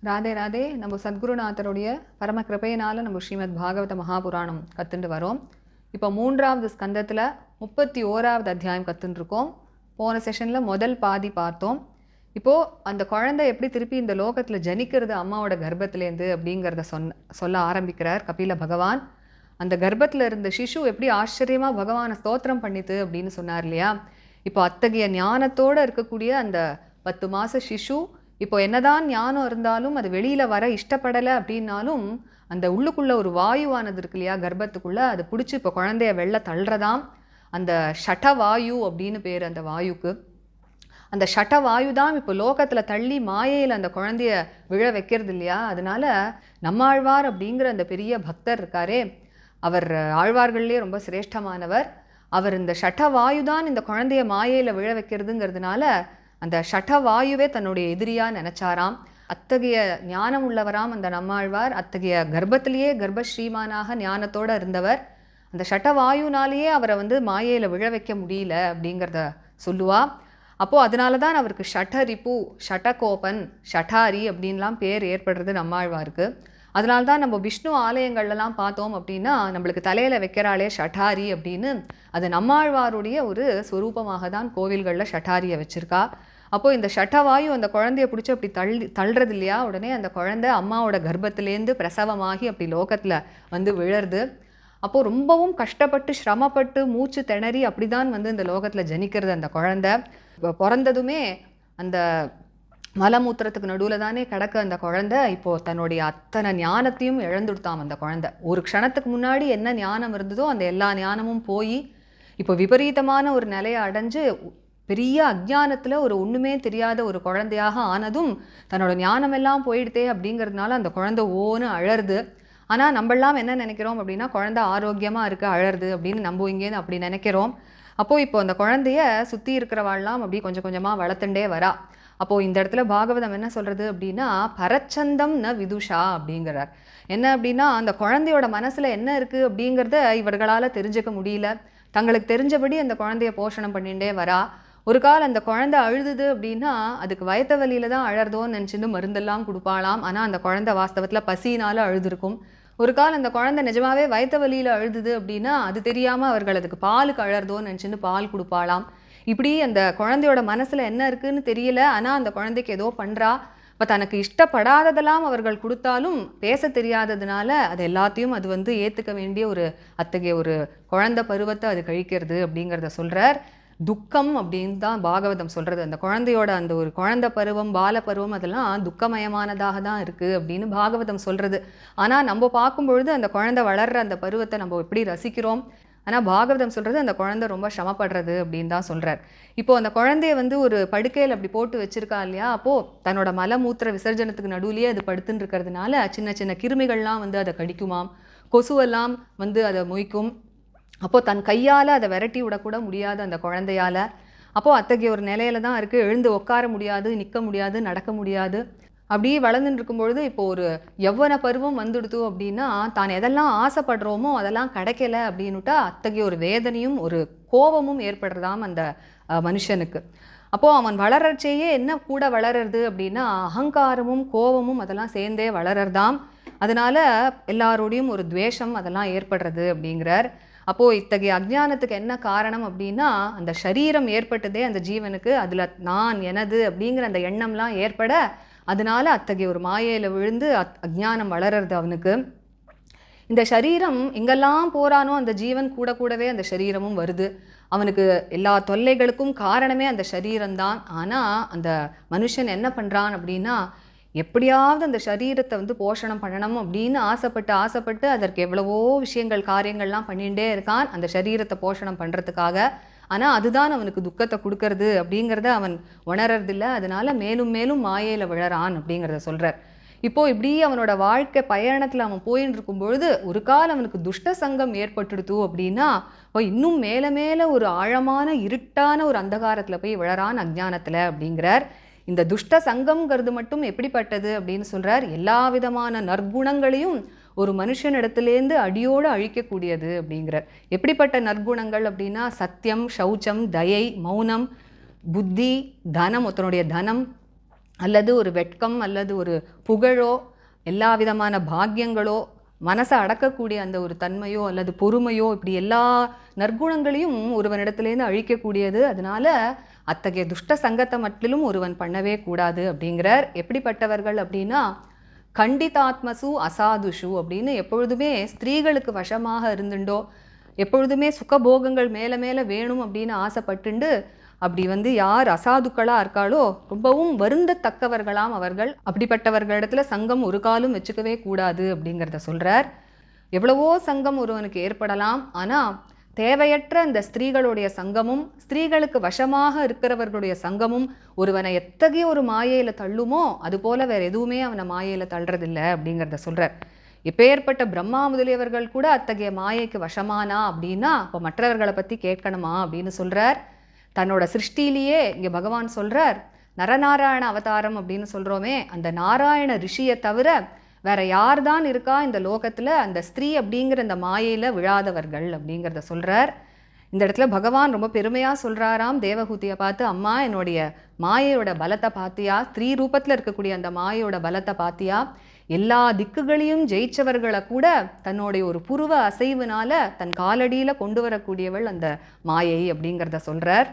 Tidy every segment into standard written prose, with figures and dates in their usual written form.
ராதே ராதே. நம்ம சத்குருநாதருடைய பரம கிருபையினால நம்ம ஸ்ரீமத் பாகவத மகாபுராணம் கற்றுண்டு வரோம். இப்போ 3வது ஸ்கந்தத்தில் 31வது அத்தியாயம் கற்றுருக்கோம். போன செஷனில் முதல் பாதி பார்த்தோம். இப்போது அந்த குழந்தை எப்படி திருப்பி இந்த லோகத்தில் ஜனிக்கிறது அம்மாவோட கர்ப்பத்திலேருந்து அப்படிங்கிறத சொல்ல ஆரம்பிக்கிறார் கபில பகவான். அந்த கர்ப்பத்தில் இருந்த சிசு எப்படி ஆச்சரியமாக பகவானை ஸ்தோத்திரம் பண்ணித்து அப்படின்னு சொன்னார் இல்லையா. இப்போ அத்தகைய ஞானத்தோடு இருக்கக்கூடிய அந்த 10 மாத சிசு இப்போ என்னதான் ஞானம் இருந்தாலும் அது வெளியில் வர இஷ்டப்படலை அப்படின்னாலும் அந்த உள்ளுக்குள்ளே ஒரு வாயுவானது இருக்கு இல்லையா கர்ப்பத்துக்குள்ளே, அதை பிடிச்சி இப்போ குழந்தைய வெளில தள்ளுறதாம். அந்த ஷட்டவாயு அப்படின்னு பேர் அந்த வாயுக்கு. அந்த ஷட்டவாயு தான் இப்போ லோகத்தில் தள்ளி மாயையில் அந்த குழந்தைய விழ வைக்கிறது இல்லையா. அதனால நம்மாழ்வார் அப்படிங்கிற அந்த பெரிய பக்தர் இருக்காரே, அவர் ஆழ்வார்கள்லேயே ரொம்ப சிரேஷ்டமானவர். அவர் இந்த ஷட்டவாயு தான் இந்த குழந்தைய மாயையில் விழ வைக்கிறதுங்கிறதுனால அந்த ஷட்டவாயுவே தன்னுடைய எதிரியாக நினச்சாராம். அத்தகைய ஞானம் உள்ளவராம் அந்த நம்மாழ்வார். அத்தகைய கர்ப்பத்திலேயே கர்ப்பஸ்ரீமானாக ஞானத்தோடு இருந்தவர். அந்த ஷட்டவாயுனாலேயே அவரை மாயையில் விழ வைக்க முடியல அப்படிங்கிறத சொல்லுவா. அப்போது அதனால தான் அவருக்கு ஷட்டரிப்பு, ஷட்டகோபன், ஷட்டாரி அப்படின்லாம் பேர் ஏற்படுறது நம்மாழ்வாருக்கு. அதனால தான் நம்ம விஷ்ணு ஆலயங்கள்லாம் பார்த்தோம் அப்படின்னா நம்மளுக்கு தலையில் வைக்கிறாளே ஷட்டாரி அப்படின்னு, அது நம்மாழ்வாருடைய ஒரு ஸ்வரூபமாக தான் கோவில்களில் ஷட்டாரியை வச்சுருக்கா. அப்போது இந்த ஷட்டவாயு அந்த குழந்தைய பிடிச்சி அப்படி தள்ளுறது இல்லையா, உடனே அந்த குழந்தை அம்மாவோட கர்ப்பத்திலேருந்து பிரசவமாகி அப்படி லோகத்தில் விழருது. அப்போது ரொம்பவும் கஷ்டப்பட்டு சிரமப்பட்டு மூச்சு திணறி அப்படி தான் இந்த லோகத்தில் ஜனிக்கிறது அந்த குழந்தை. பிறந்ததுமே அந்த மலமூத்திரத்துக்கு நடுவில் தானே கிடக்க அந்த குழந்தை இப்போது தன்னுடைய அத்தனை ஞானத்தையும் இழந்துடுத்தாம் அந்த குழந்தை. ஒரு க்ஷணத்துக்கு முன்னாடி என்ன ஞானம் இருந்ததோ அந்த எல்லா ஞானமும் போய் இப்போ விபரீதமான ஒரு நிலையை அடைஞ்சு பெரிய அஜ்ஞானத்தில் ஒரு ஒன்றுமே தெரியாத ஒரு குழந்தையாக ஆனதும் தன்னோட ஞானமெல்லாம் போயிடுதே அப்படிங்கிறதுனால அந்த குழந்தை ஓன்னு அழருது. ஆனால் நம்மளாம் என்ன நினைக்கிறோம் அப்படின்னா குழந்தை ஆரோக்கியமாக இருக்குது அழருது அப்படின்னு நம்ம இங்கேருந்து அப்படி நினைக்கிறோம். அப்போது இப்போ அந்த குழந்தைய சுற்றி இருக்கிறவாள்லாம் அப்படி கொஞ்சம் கொஞ்சமாக வளர்த்துண்டே வரா. அப்போது இந்த இடத்துல பாகவதம் என்ன சொல்கிறது அப்படின்னா பரச்சந்தம் ந விதுஷா அப்படிங்கிறார். என்ன அப்படின்னா அந்த குழந்தையோட மனசில் என்ன இருக்குது அப்படிங்கிறத இவர்களால் தெரிஞ்சுக்க முடியல. தங்களுக்கு தெரிஞ்சபடி அந்த குழந்தைய போஷணம் பண்ணிகிட்டே வரா. ஒரு கால் அந்த குழந்தை அழுதுது அப்படின்னா அதுக்கு வயத்த வலியில் தான் அழறதோன்னு நினச்சிட்டு மருந்தெல்லாம் கொடுப்பாளாம். ஆனால் அந்த குழந்தை வாஸ்தவத்தில் பசினால் அழுதுருக்கும். ஒரு கால் அந்த குழந்தை நிஜமாவே வயத்த வலியில் அழுதுது அப்படின்னா அது தெரியாமல் அவர்கள் அதுக்கு பாலுக்கு அழறதோன்னு நினச்சிட்டு பால் கொடுப்பாளாம். இப்படி அந்த குழந்தையோட மனசில் என்ன இருக்குதுன்னு தெரியல. ஆனால் அந்த குழந்தைக்கு ஏதோ பண்ணுறா. இப்போ தனக்கு இஷ்டப்படாததெல்லாம் அவர்கள் கொடுத்தாலும் பேச தெரியாததுனால அது எல்லாத்தையும் அது ஏற்றுக்க வேண்டிய ஒரு அத்தகைய ஒரு குழந்தை பருவத்தை அது கழிக்கிறது அப்படிங்கிறத சொல்கிறார். துக்கம் அப்படின்னு தான் பாகவதம் சொல்கிறது. அந்த குழந்தையோட அந்த ஒரு குழந்தை பருவம் பால பருவம் அதெல்லாம் துக்கமயமானதாக தான் இருக்குது அப்படின்னு பாகவதம் சொல்கிறது. ஆனால் நம்ம பார்க்கும்பொழுது அந்த குழந்தை வளர்கிற அந்த பருவத்தை நம்ம எப்படி ரசிக்கிறோம். ஆனால் பாகவதம் சொல்கிறது அந்த குழந்தை ரொம்ப சிரமப்படுறது அப்படின்னு தான் சொல்கிறார். இப்போது அந்த குழந்தைய ஒரு படுக்கையில் அப்படி போட்டு வச்சுருக்கா இல்லையா. அப்போது தன்னோட மலமூத்திர விசர்ஜனத்துக்கு நடுவுலேயே அது படுத்துன்னு இருக்கிறதுனால சின்ன சின்ன கிருமிகள்லாம் அதை கடிக்குமாம். கொசுவெல்லாம் அதை மொய்க்கும். அப்போது தன் கையால் அதை விரட்டி விடக்கூட முடியாது அந்த குழந்தையால். அப்போது அத்தகைய ஒரு நிலையில தான் இருக்குது. எழுந்து உட்கார முடியாது, நிற்க முடியாது, நடக்க முடியாது. அப்படியே வளர்ந்துட்டு இருக்கும்பொழுது இப்போ ஒரு யௌவன பருவம் வந்துடுத்து அப்படின்னா தான் எதெல்லாம் ஆசைப்படுறோமோ அதெல்லாம் கிடைக்கல அப்படின்னுட்டா அத்தகைய ஒரு வேதனையும் ஒரு கோபமும் ஏற்படுறதாம் அந்த மனுஷனுக்கு. அப்போது அவன் வளர்றச்சேயே என்ன கூட வளர்றது அப்படின்னா அகங்காரமும் கோபமும் அதெல்லாம் சேர்ந்தே வளர்றதாம். அதனால் எல்லாரோடையும் ஒரு துவேஷம் அதெல்லாம் ஏற்படுறது அப்படிங்கிறார். அப்போது இத்தகைய அஜ்ஞானத்துக்கு என்ன காரணம் அப்படின்னா அந்த சரீரம் ஏற்பட்டதே அந்த ஜீவனுக்கு அதில் நான் எனது அப்படிங்கிற அந்த எண்ணம்லாம் ஏற்பட அதனால் அத்தகைய ஒரு மாயையில் விழுந்து அஜ்ஞானம் வளர்றது அவனுக்கு. இந்த சரீரம் எங்கெல்லாம் போகிறானோ அந்த ஜீவன் கூட கூடவே அந்த சரீரமும் வருது. அவனுக்கு எல்லா தொல்லைகளுக்கும் காரணமே அந்த சரீரம்தான். ஆனால் அந்த மனுஷன் என்ன பண்ணுறான் அப்படின்னா எப்படியாவது அந்த சரீரத்தை போஷணம் பண்ணணும் அப்படின்னு ஆசைப்பட்டு அதற்கு எவ்வளவோ விஷயங்கள் காரியங்கள்லாம் பண்ணிகிட்டே இருக்கான் அந்த சரீரத்தை போஷணம் பண்ணுறதுக்காக. ஆனால் அதுதான் அவனுக்கு துக்கத்தை கொடுக்கறது அப்படிங்கிறத அவன் உணர்றதில்லை. அதனால் மேலும் மேலும் மாயையில் விழறான் அப்படிங்கிறத சொல்கிறார். இப்போது இப்படி அவனோட வாழ்க்கை பயணத்தில் அவன் போயின்னு இருக்கும் பொழுது ஒரு கால் அவனுக்கு துஷ்ட சங்கம் ஏற்பட்டுடுத்து அப்படின்னா இன்னும் மேலே மேலே ஒரு ஆழமான இருட்டான ஒரு அந்தகாரத்தில் போய் விழறான் அஞ்ஞானத்தில் அப்படிங்கிறார். இந்த துஷ்ட சங்கம்ங்கிறது மட்டும் எப்படிப்பட்டது அப்படின்னு சொல்கிறார். எல்லா விதமான நற்குணங்களையும் ஒரு மனுஷனிடத்துலேருந்து அடியோடு அழிக்கக்கூடியது அப்படிங்கிறார். எப்படிப்பட்ட நற்குணங்கள் அப்படின்னா சத்தியம், சௌச்சம், தயை, மௌனம், புத்தி, தனம், ஒருத்தனுடைய தனம், அல்லது ஒரு வெட்கம் அல்லது ஒரு புகழோ எல்லா விதமான பாக்கியங்களோ மனசை அடக்கக்கூடிய அந்த ஒரு தன்மையோ அல்லது பொறுமையோ இப்படி எல்லா நற்குணங்களையும் ஒருவனிடத்துலேருந்து அழிக்கக்கூடியது. அதனால அத்தகைய துஷ்ட சங்கத்தை மட்டிலும் ஒருவன் பண்ணவே கூடாது அப்படிங்கிறார். எப்படிப்பட்டவர்கள் அப்படின்னா கண்டிதாத்மசு அசாதுஷு அப்படின்னு எப்பொழுதுமே ஸ்திரீகளுக்கு வசமாக இருந்துண்டோ எப்பொழுதுமே சுகபோகங்கள் மேலே மேலே வேணும் அப்படின்னு ஆசைப்பட்டுண்டு அப்படி யார் அசாதுக்களாக இருக்காளோ ரொம்பவும் வருந்தத்தக்கவர்களாம் அவர்கள். அப்படிப்பட்டவர்களிடத்துல சங்கம் ஒரு காலும் வச்சுக்கவே கூடாது அப்படிங்கிறத சொல்கிறார். எவ்வளவோ சங்கம் ஒருவனுக்கு ஏற்படலாம், ஆனால் தேவையற்ற இந்த ஸ்திரீகளுடைய சங்கமும் ஸ்திரீகளுக்கு வசமாக இருக்கிறவர்களுடைய சங்கமும் ஒருவனை எத்தகைய ஒரு மாயையில் தள்ளுமோ அதுபோல் வேறு எதுவுமே அவனை மாயையில் தள்ளுறதில்லை அப்படிங்கிறத சொல்கிறார். எப்பேற்பட்ட பிரம்மா முதலியவர்கள் கூட அத்தகைய மாயைக்கு வசமானா அப்படின்னா அப்போ மற்றவர்களை பற்றி கேட்கணுமா அப்படின்னு சொல்கிறார். தன்னோட சிருஷ்டிலேயே இங்கே பகவான் சொல்கிறார், நரநாராயண அவதாரம் அப்படின்னு சொல்கிறோமே, அந்த நாராயண ரிஷியை தவிர வேற யார் தான் இருக்கா இந்த லோகத்தில் அந்த ஸ்திரீ அப்படிங்கிற இந்த மாயையில் விழாதவர்கள் அப்படிங்கிறத சொல்கிறார். இந்த இடத்துல பகவான் ரொம்ப பெருமையாக சொல்கிறாராம் தேவஹூதியை பார்த்து, அம்மா என்னுடைய மாயையோட பலத்தை பார்த்தியா, ஸ்திரீ ரூபத்தில் இருக்கக்கூடிய அந்த மாயையோட பலத்தை பார்த்தியா, எல்லா திக்குகளையும் ஜெயிச்சவர்களை கூட தன்னுடைய ஒரு புருவ அசைவுனால தன் காலடியில் கொண்டு வரக்கூடியவள் அந்த மாயை அப்படிங்கிறத சொல்கிறார்.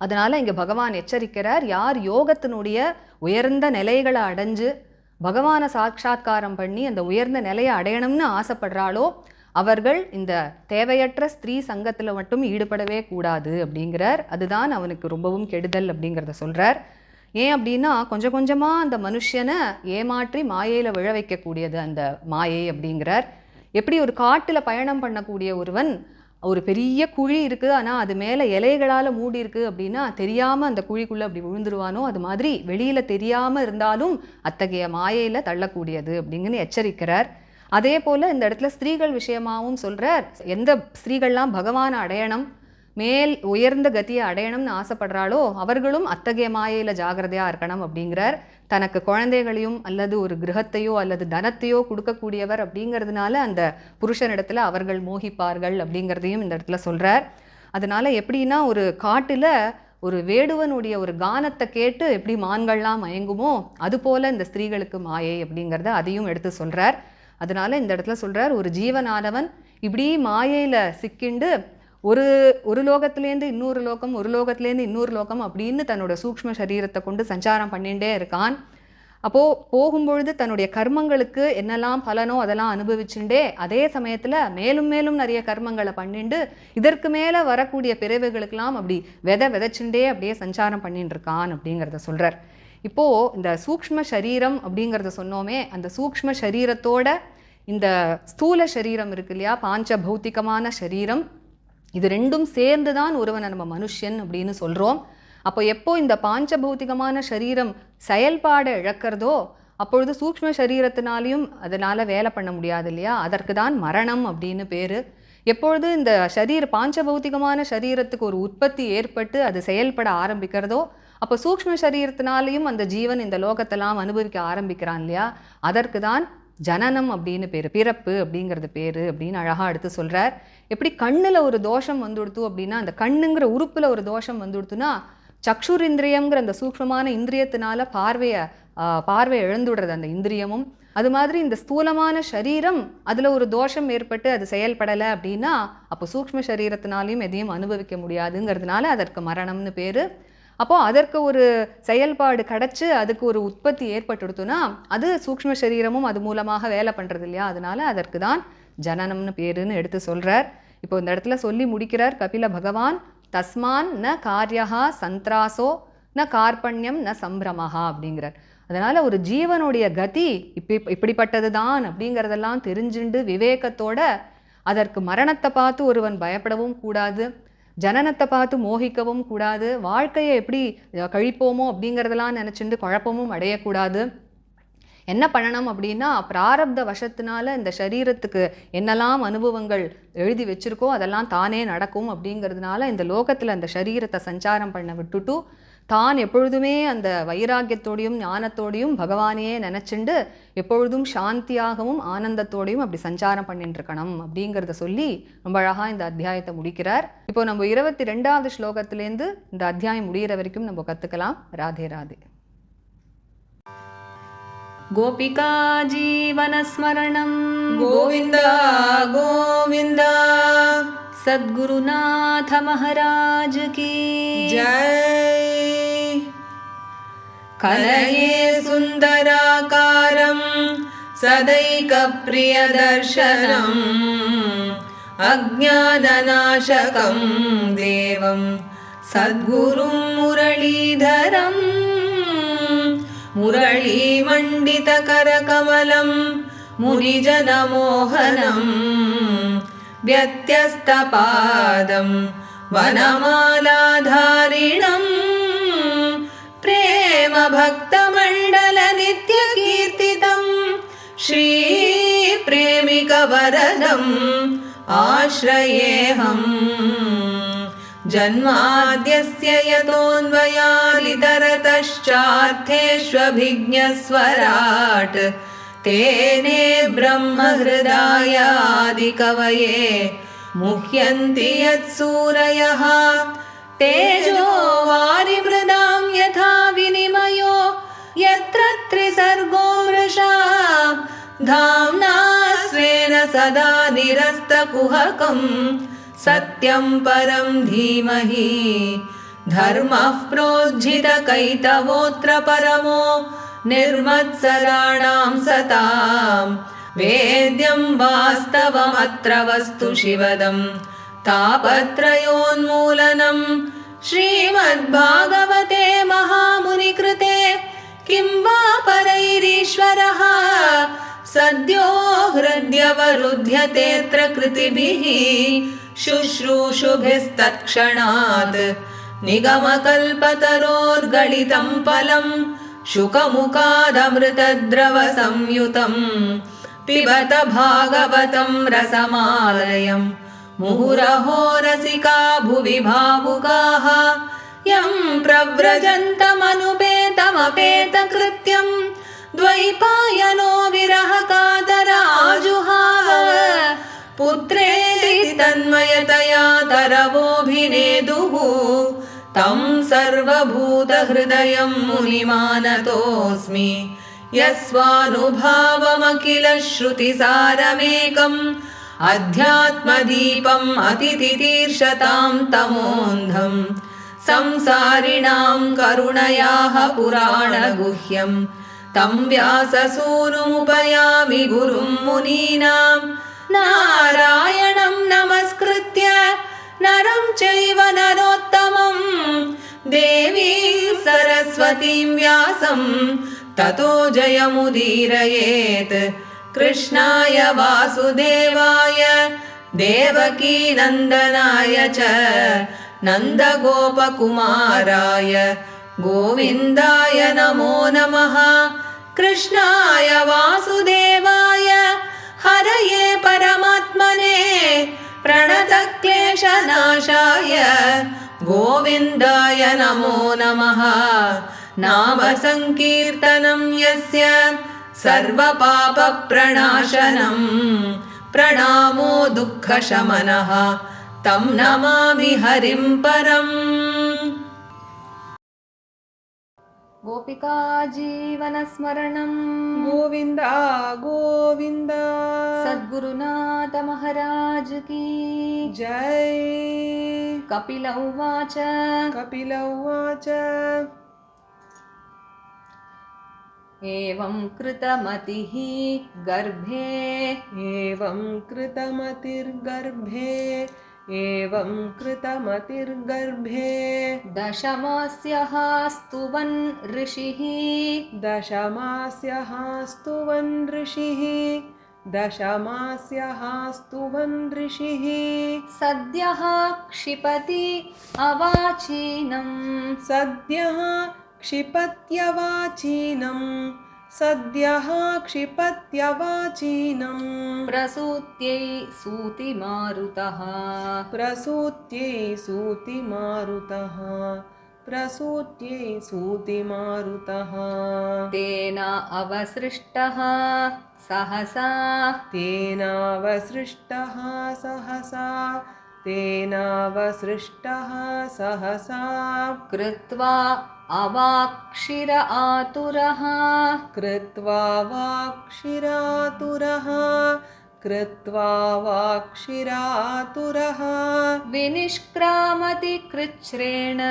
அதனால் இங்கே பகவான் எச்சரிக்கிறார், யார் யோகத்தினுடைய உயர்ந்த நிலைகளை அடைஞ்சு பகவானை சாட்சாத்காரம் பண்ணி அந்த உயர்ந்த நிலையை அடையணும்னு ஆசைப்படுறாளோ அவர்கள் இந்த தேவையற்ற ஸ்திரீ சங்கத்தில் மட்டும் ஈடுபடவே கூடாது அப்படிங்கிறார். அதுதான் அவனுக்கு ரொம்பவும் கெடுதல் அப்படிங்கிறத சொல்கிறார். ஏன் அப்படின்னா கொஞ்சம் கொஞ்சமாக அந்த மனுஷனை ஏமாற்றி மாயையில் விழ வைக்கக்கூடியது அந்த மாயை அப்படிங்கிறார். எப்படி ஒரு காட்டில் பயணம் பண்ணக்கூடிய ஒருவன் ஒரு பெரிய குழி இருக்குது ஆனால் அது மேலே இலைகளால் மூடி இருக்குது அப்படின்னா தெரியாமல் அந்த குழிக்குள்ளே அப்படி விழுந்துருவானோ அது மாதிரி வெளியில் தெரியாமல் இருந்தாலும் அத்தகைய மாயையில் தள்ளக்கூடியது அப்படிங்கன்னு எச்சரிக்கிறார். அதே போல் இந்த இடத்துல ஸ்திரீகள் விஷயமாகவும் சொல்கிறார், எந்த ஸ்திரீகள்லாம் பகவானை அடையணும் மேல் உயர்ந்த கதியை அடையணும்னு ஆசைப்படுறாளோ அவர்களும் அத்தகைய மாயையில் ஜாகிரதையாக இருக்கணும் அப்படிங்கிறார். தனக்கு குழந்தைகளையும் அல்லது ஒரு கிரகத்தையோ அல்லது தனத்தையோ கொடுக்கக்கூடியவர் அப்படிங்கிறதுனால அந்த புருஷனிடத்தில் அவர்கள் மோகிப்பார்கள் அப்படிங்கிறதையும் இந்த இடத்துல சொல்கிறார். அதனால் எப்படின்னா ஒரு காட்டில் ஒரு வேடுவனுடைய ஒரு கானத்தை கேட்டு எப்படி மான்கள்லாம் மயங்குமோ அதுபோல் இந்த ஸ்திரீகளுக்கு மாயை அப்படிங்கிறத அதையும் எடுத்து சொல்கிறார். அதனால் இந்த இடத்துல சொல்கிறார், ஒரு ஜீவனானவன் இப்படி மாயையில் சிக்கிண்டு ஒரு லோகத்துலேருந்து இன்னொரு லோகம் ஒரு லோகத்துலேருந்து இன்னொரு லோகம் அப்படின்னு தன்னோட சூக்ஷ்ம சரீரத்தை கொண்டு சஞ்சாரம் பண்ணிகிட்டே இருக்கான். அப்போது போகும்பொழுது தன்னுடைய கர்மங்களுக்கு என்னெல்லாம் பலனோ அதெல்லாம் அனுபவிச்சுட்டே அதே சமயத்தில் மேலும் மேலும் நிறைய கர்மங்களை பண்ணிண்டு இதற்கு மேலே வரக்கூடிய பிறவைகளுக்கெல்லாம் அப்படி விதைச்சுட்டே அப்படியே சஞ்சாரம் பண்ணிட்டு இருக்கான் அப்படிங்கிறத சொல்கிறார். இப்போது இந்த சூக்ஷ்ம சரீரம் அப்படிங்கிறத சொன்னோமே, அந்த சூக்ஷ்ம சரீரத்தோட இந்த ஸ்தூல சரீரம் இருக்கு இல்லையா, பாஞ்ச பௌத்திகமான சரீரம், இது ரெண்டும் சேர்ந்து தான் ஒருவனை நம்ம மனுஷன் அப்படின்னு சொல்கிறோம். அப்போ எப்போ இந்த பாஞ்சபௌத்திகமான சரீரம் செயல்பாடை இழக்கிறதோ அப்பொழுது சூக்ஷ்ம சரீரத்தினாலையும் அதனால் வேலை பண்ண முடியாது இல்லையா, அதற்கு தான் மரணம் அப்படின்னு பேர். எப்பொழுது இந்த பாஞ்சபௌத்திகமான சரீரத்துக்கு ஒரு உற்பத்தி ஏற்பட்டு அது செயல்பட ஆரம்பிக்கிறதோ அப்போ சூக்ஷ்ம சரீரத்தினாலையும் அந்த ஜீவன் இந்த லோகத்தெல்லாம் அனுபவிக்க ஆரம்பிக்கிறான் இல்லையா, அதற்கு தான் ஜனனம் அப்படின்னு பேர், பிறப்பு அப்படிங்கிறது பேர் அப்படின்னு அழகாக எடுத்து சொல்கிறார். எப்படி கண்ணில் ஒரு தோஷம் வந்துடுத்து அப்படின்னா அந்த உறுப்பில் ஒரு தோஷம் வந்துடுத்துனா சக்ஷுரிந்திரியம்ங்கிற அந்த சூக்ஷ்மமான இந்திரியத்தினால பார்வை இழந்துடுறது அந்த இந்திரியமும். அது மாதிரி இந்த ஸ்தூலமான சரீரம் அதில் ஒரு தோஷம் ஏற்பட்டு அது செயல்படலை அப்படின்னா அப்போ சூக்ஷ்ம சரீரத்தினாலையும் எதையும் அனுபவிக்க முடியாதுங்கிறதுனால அதற்கு மரணம்னு பேர். அப்போது அதற்கு ஒரு செயல்பாடு கிடச்சி அதுக்கு ஒரு உற்பத்தி ஏற்பட்டுடுத்துனா அது சூக்ஷ்ம சரீரமும் அது மூலமாக வேலை பண்ணுறது இல்லையா, அதனால அதற்கு தான் ஜனனம்னு பேருன்னு எடுத்து சொல்கிறார். இப்போ இந்த இடத்துல சொல்லி முடிக்கிறார் கபில பகவான், தஸ்மான் ந காரியஹா சந்திராசோ ந கார்பண்யம் ந சம்பிரமஹா அப்படிங்கிறார். அதனால் ஒரு ஜீவனுடைய கதி இப்படிப்பட்டது தான் அப்படிங்கிறதெல்லாம் தெரிஞ்சுண்டு விவேகத்தோட அதற்கு மரணத்தை பார்த்து ஒருவன் பயப்படவும் கூடாது, ஜனனத்தை பார்த்து மோகிக்கவும் கூடாது, வாழ்க்கையை எப்படி கழிப்போமோ அப்படிங்கிறதெல்லாம் நினச்சிட்டு குழப்பமும் அடையக்கூடாது. என்ன பண்ணணும் அப்படின்னா பிராரப்த வசத்தினால இந்த சரீரத்துக்கு என்னெல்லாம் அனுபவங்கள் எழுதி வச்சுருக்கோ அதெல்லாம் தானே நடக்கும் அப்படிங்கிறதுனால இந்த லோகத்தில் அந்த சரீரத்தை சஞ்சாரம் பண்ண விட்டுட்டு தான் எப்பொழுதுமே அந்த வைராக்கியத்தோடையும் ஞானத்தோடையும் பகவானையே நினச்சிண்டு எப்பொழுதும் சாந்தியாகவும் ஆனந்தத்தோடையும் அப்படி சஞ்சாரம் பண்ணிட்டு இருக்கணும் அப்படிங்கிறத சொல்லி ரொம்ப அழகாக இந்த அத்தியாயத்தை முடிக்கிறார். இப்போ நம்ம 22வது ஸ்லோகத்திலேருந்து இந்த அத்தியாயம் முடிகிற வரைக்கும் நம்ம கற்றுக்கலாம். ராதே ராதே. गोपिका जीवनस्मरणं गोविन्द गोविन्द। सद्गुरुनाथ महाराज की जय। कलये सुन्दराकारं सदैकप्रियदर्शनम् अज्ञाननाशकं देवं सद्गुरुं मुरलीधरं मुरलीमण्डितकरकमलं मुनिजनमोहनं व्यत्यस्तपादं वनमालाधारिणं प्रेमभक्तमण्डलनित्यकीर्तितं श्रीप्रेमिकवरदम् आश्रयेऽहम्। जन्माद्यस्य यतोऽन्वयादितरतश्चार्थेष्वभिज्ञस्वराट् तेने ब्रह्महृदायादिकवये मुह्यन्ति यत्सूरयः। तेजो वारिमृदां यथा विनिमयो यत्र त्रिसर्गो मृषा धाम्ना स्वेन सदा निरस्तकुहकं सत्यं परं धीमहि। धर्मः प्रोज्झितकैतवोऽत्र परमो निर्मत्सराणां सतां वेद्यं वास्तवमत्र वस्तु शिवदं तापत्रयोन्मूलनं। श्रीमद्भागवते महामुनिकृते किं वा परैरीश्वरः सद्यो हृद्यवरुध्यतेऽत्र कृतिभिः शुश्रूषुभिस्तत्क्षणात् निगमकल्पतरोर्गलितं फलं शुकमुखादमृतद्रवसंयुतं पिबत भागवतं रसमालयं मुहुरहो रसिका भुवि भावुकाः यं प्रव्रजन्तमनुपेतमपेतकृत्यं द्वैपायनो विरहकातराजुहाव। पुत्रेति तन्मयतया तरवोऽभिनेदुः तं सर्वभूतहृदयं मुनिमानतोऽस्मि। यस्वानुभावमखिलश्रुतिसारमेकम् अध्यात्मदीपम् अतितितीर्षतां तमोऽन्धम् संसारिणां करुणयाः पुराणगुह्यं तं व्याससूनुमुपयामि गुरुं मुनीनां। नारायणं नमस्कृत्य नरं चैव नरोत्तमं देवीं सरस्वतीं व्यासं ततो जयमुदीरयेत्। कृष्णाय वासुदेवाय देवकीनन्दनाय च नन्दगोपकुमाराय गोविन्दाय नमो नमः। कृष्णाय वासुदेवाय हरये परमात्मने प्रणतक्लेशनाशाय गोविन्दाय नमो नमः। नाम संकीर्तनं यस्य सर्वपापप्रणाशनं प्रणामो दुःखशमनः तं नमामि हरिं परम्। गोपिका जीवनस्मरणं गोविन्द गोविन्द। सद्गुरुनाथ महाराज की जय। कपिल उवाच कपिल उवाच एवं कृतमतिः गर्भे एवं कृतमतिर्गर्भे एवं कृतमतिर्गर्भे दशमास्यः स्तुवन् ऋषिः दशमास्यः स्तुवन् ऋषिः दशमास्यः स्तुवन् ऋषिः सद्यः क्षिपति अवाचीनं सद्यः क्षिपत्यवाचीनं सद्यः क्षिपत्यवाचीनं प्रसूत्यै सूतिमारुतः प्रसूत्यै सूतिमारुतः प्रसूत्यै सूतिमारुतः तेन अवसृष्टः सहसा तेनावसृष्टः सहसा तेनावसृष्टः सहसा कृत्वा अवाक्षिर आतुरः कृत्वा वाक्षिरातुरः कृत्वा वाक्षिरातुरः विनिष्क्रामति कृच्छ्रेण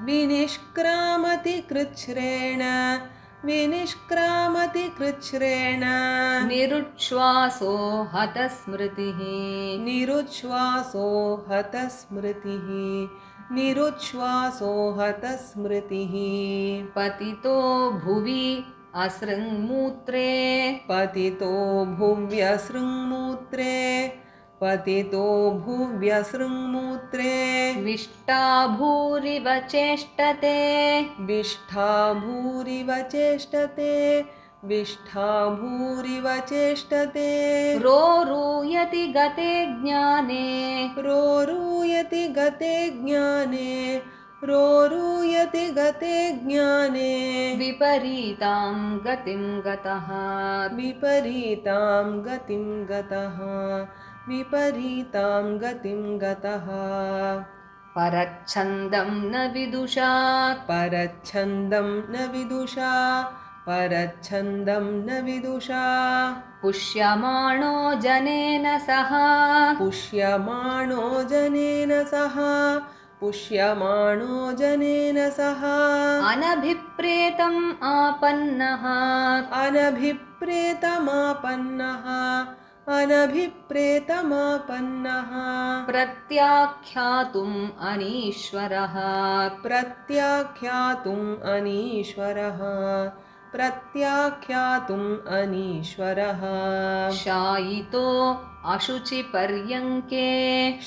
विनिष्क्रामति कृच्छ्रेण विनिष्क्रामति कृच्छ्रेण निरुच्छ्वासो हतस्मृतिः निरुच्छ्वासो हतस्मृतिः निरुच्छ्वासो हतस्मृतिः पतितो भुवि असृङ्मूत्रे पतितो भुव्यसृङ्मूत्रे पतितो भुव्यसृङ्मूत्रे विष्टा भूरिव चेष्टते विष्ठा भूरिव चेष्टते विष्ठा भूरिव चेष्टते रोरूयति गते ज्ञाने रोरूयति गते ज्ञाने रोरूयति गते ज्ञाने विपरीतां गतिं गतः विपरीतां गतिं गतः विपरीतां गतिं गतः परच्छन्दं न विदुषा परच्छन्दं न विदुषा परच्छन्दं न विदुषा पुष्यमाणो जनेन सह पुष्यमाणो जनेन सह पुष्यमाणो जनेन सह अनभिप्रेतम् आपन्नः अनभिप्रेतमापन्नः अनभिप्रेतमापन्नः प्रत्याख्यातुम् अनीश्वरः प्रत्याख्यातुम् अनीश्वरः प्रत्याख्यातुम् अनीश्वरः शायितो अशुचिपर्यङ्के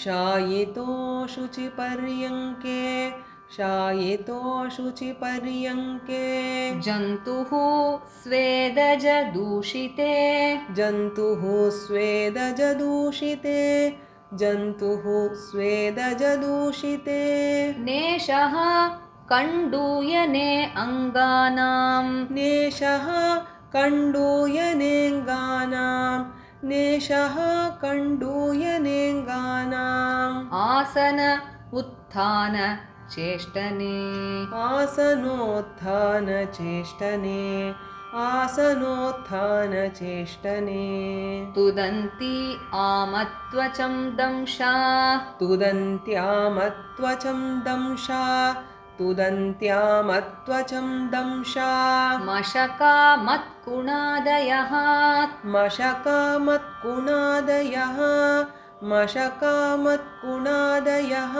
शायितो शुचिपर्यङ्के शायितो शुचिपर्यङ्के जन्तुः स्वेदजदूषिते जन्तुः स्वेदजदूषिते जन्तुः स्वेदजदूषिते नेशः कण्डूयने अङ्गानां नेशः कण्डूयनेङ्गानां नेशः कण्डूयनेङ्गानाम् आसन उत्थान चेष्टने आसनोत्थानचेष्टने आसनोत्थानचेष्टने तुदन्ति आमत्वचं दंशा तुदन्त्यामत्वचं दंशा तुदन्त्यामत्वचं दंशा मशका मत्कुणादयः मशकामत्कुणादयः मशकामत्कुणादयः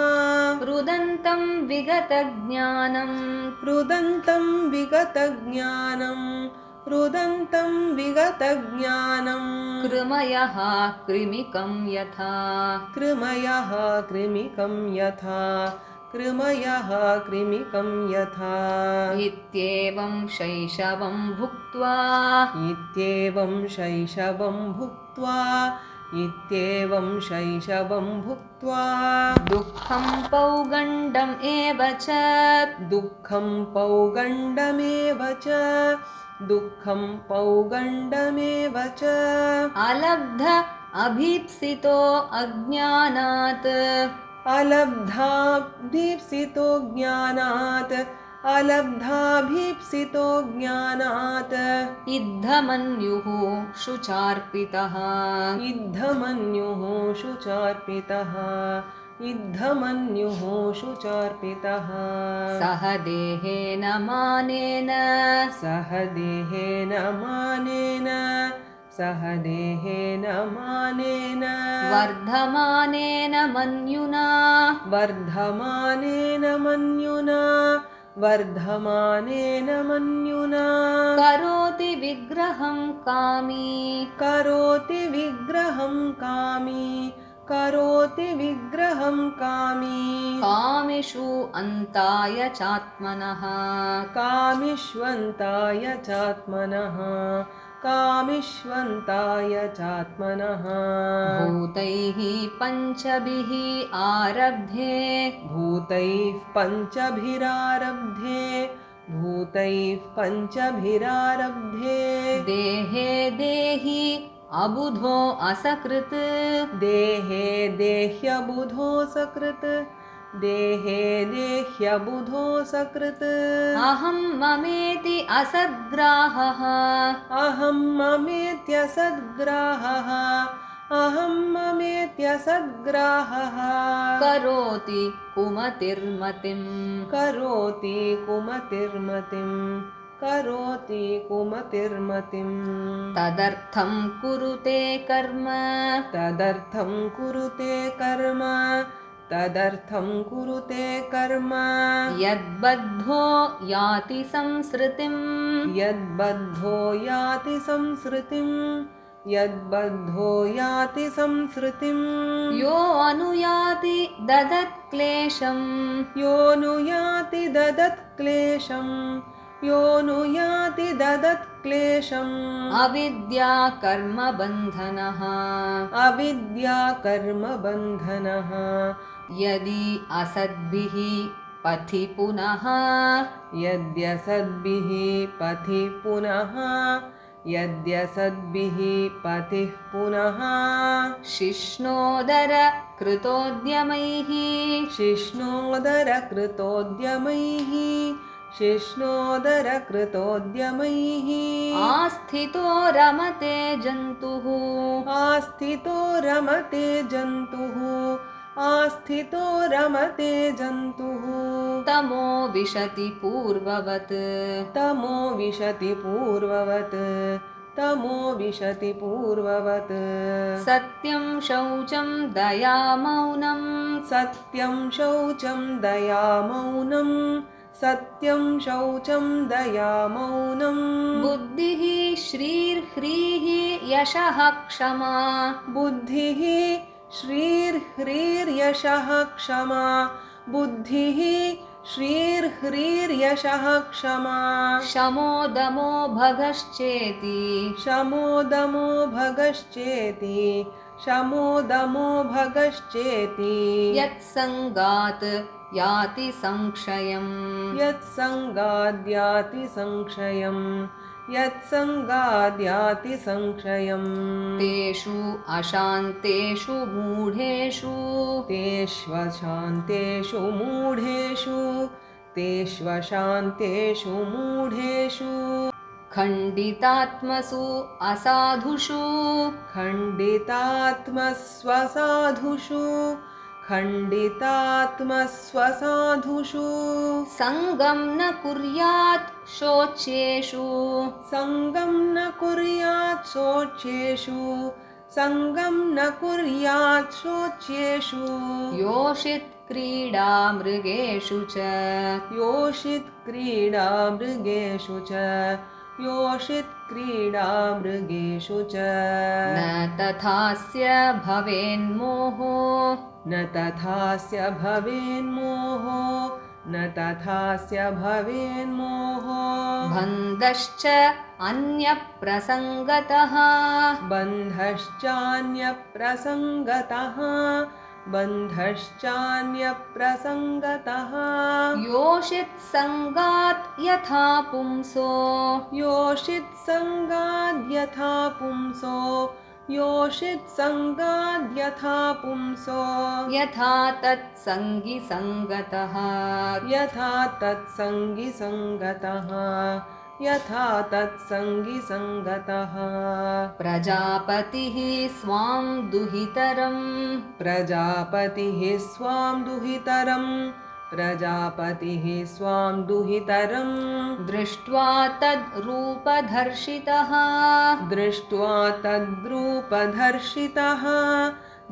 रुदन्तं विगतज्ञानं रुदन्तं विगतज्ञानं रुदन्तं विगतज्ञानं कृमयः कृमिकं यथा कृमयः कृमिकं यथा कृमयः कृमिकं यथा इत्येवं शैशवं भुक्त्वा इत्येवं शैशवं भुक्त्वा इत्येवं शैशवं भुक्त्वा दुःखं पौगण्डम् एव च दुःखं पौगण्डमेव च दुःखं पौगण्डमेव च अलब्ध अभीप्सितो अज्ञानात् अलब्धाभीप्सितो ज्ञानात् अलब्धाभीप्सितो ज्ञानात् इद्धमन्युः शुचार्पितः इद्धमन्युः शुचार्पितः इद्धमन्युः शुचार्पितः सह देहेन मानेन सह देहेन मानेन सह देहेन मानेन वर्धमानेन मन्युना वर्धमानेन मन्युना वर्धमानेन मन्युना करोति विग्रहं कामी करोति विग्रहं कामी करोति विग्रहं कामी कामिषु अन्ताय चात्मनः कामिष्वन्ताय चात्मनः कामिष्वन्ताय चात्मनः भूतैः पञ्चभिः आरब्धे भूतैः पञ्चभिरारब्धे भूतैः पञ्चभिरारब्धे देहे देहि अबुधो असकृत् देहे देह्यबुधो सकृत् देहे देह्यबुधो सकृत् अहं ममेति असद्ग्राहः अहं ममेत्यसद्ग्राहः अहं ममेत्यसद्ग्राहः करोति कुमतिर्मतिम् करोति कुमतिर्मतिं करोति कुमतिर्मतिम् तदर्थं कुरुते कर्म तदर्थं कुरुते कर्म तदर्थं कुरुते कर्म यद्बद्धो याति संसृतिम् यद्बद्धो याति संसृतिं यद्बद्धो याति संसृतिं यो अनुयाति ददत्क्लेशम् योऽनुयाति ददत्क्लेशं योऽनुयाति ददत्क्लेशम् अविद्या कर्मबन्धनः अविद्या कर्मबन्धनः यदि असद्भिः पथि पुनः यद्यसद्भिः पथि पुनः यद्यसद्भिः पथिः पुनः शिष्णोदर कृतोद्यमैः शिष्णोदरकृतोद्यमैः शिष्णोदरकृतोद्यमैः आस्थितो रमते जन्तुः आस्थितो रमते जन्तुः आस्थितो रमते जन्तुः तमो विशति पूर्ववत् तमो विशति पूर्ववत् तमो विशति पूर्ववत् सत्यं शौचं दया मौनं सत्यं शौचं दया मौनं सत्यं शौचं दया मौनं बुद्धिः श्रीर्ह्रीः यशः क्षमा बुद्धिः श्रीर्ह्रीर्यशः क्षमा बुद्धिः श्रीर्ह्रीर्यशः क्षमा शमो दमो भगश्चेति शमोदमो भगश्चेति शमोदमो भगश्चेति यत्सङ्गात् याति संक्षयम् यत्सङ्गाद्याति संक्षयम् यत्सङ्गाद्याति संक्षयम् तेषु अशान्तेषु मूढेषु तेष्वशान्तेषु मूढेषु तेष्वशान्तेषु मूढेषु खण्डितात्मसु असाधुषु खण्डितात्मस्वसाधुषु खण्डितात्मस्वसाधुषु सङ्गं न कुर्यात् शोच्येषु सङ्गं न कुर्यात् शोच्येषु सङ्गं न कुर्यात् शोच्येषु योषित् क्रीडा मृगेषु च योषित् क्रीडा मृगेषु च योषित् क्रीडा मृगेषु च न तथास्य भवेन्मोहो न तथास्य भवेन्मोहो न तथास्य भवेन्मोहो बन्धश्च अन्यप्रसङ्गतः बन्धश्चान्यप्रसङ्गतः बन्धश्चान्यप्रसङ्गतः योषित् सङ्गात् यथा पुंसो योषित् सङ्गाद्यथा पुंसो योषित् सङ्गाद्यथा पुंसो यथा तत्सङ्गि सङ्गतः यथा तत्सङ्गि सङ्गतः यथा तत्सङ्गि सङ्गतः प्रजापतिः स्वां दुहितरं प्रजापतिः स्वां दुहितरं प्रजापतिः स्वां दुहितरं दृष्ट्वा तद्रूपधर्षितः दृष्ट्वा तद्रूपधर्षितः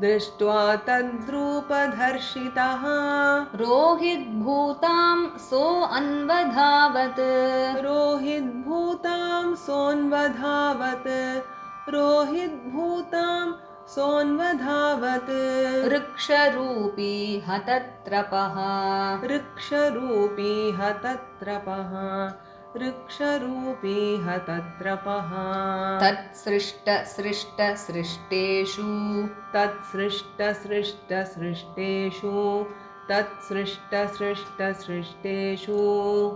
दृष्ट्वा तद्रूपधर्षितः रोहिद्भूतां सोऽन्वधावत् रोहिद्भूतां सोऽन्वधावत् रोहिद्भूतां सोऽन्वधावत् वृक्षरूपी हतत्रपः वृक्षरूपी हतत्रपः वृक्षरूपी हतत्रपः तत्सृष्टसृष्टसृष्टेषु तत्सृष्टसृष्टसृष्टेषु तत्सृष्टसृष्टसृष्टेषु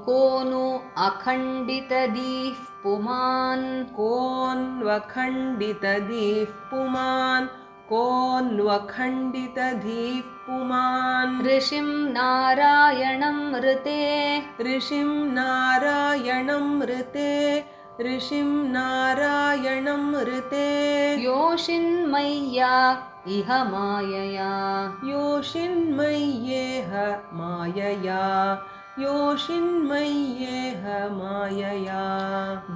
को नु अखण्डितदीः पुमान् कोऽन्वखण्डितधीः पुमान् कोऽन्वखण्डितधीः पुमान् ऋषिं नारायणं ऋते ऋषिं नारायणं ऋते ऋषिं नारायणं ऋते योषिन्मय्या इह मायया योषिन्मय्येह मायया योषिन्मय्येह मायया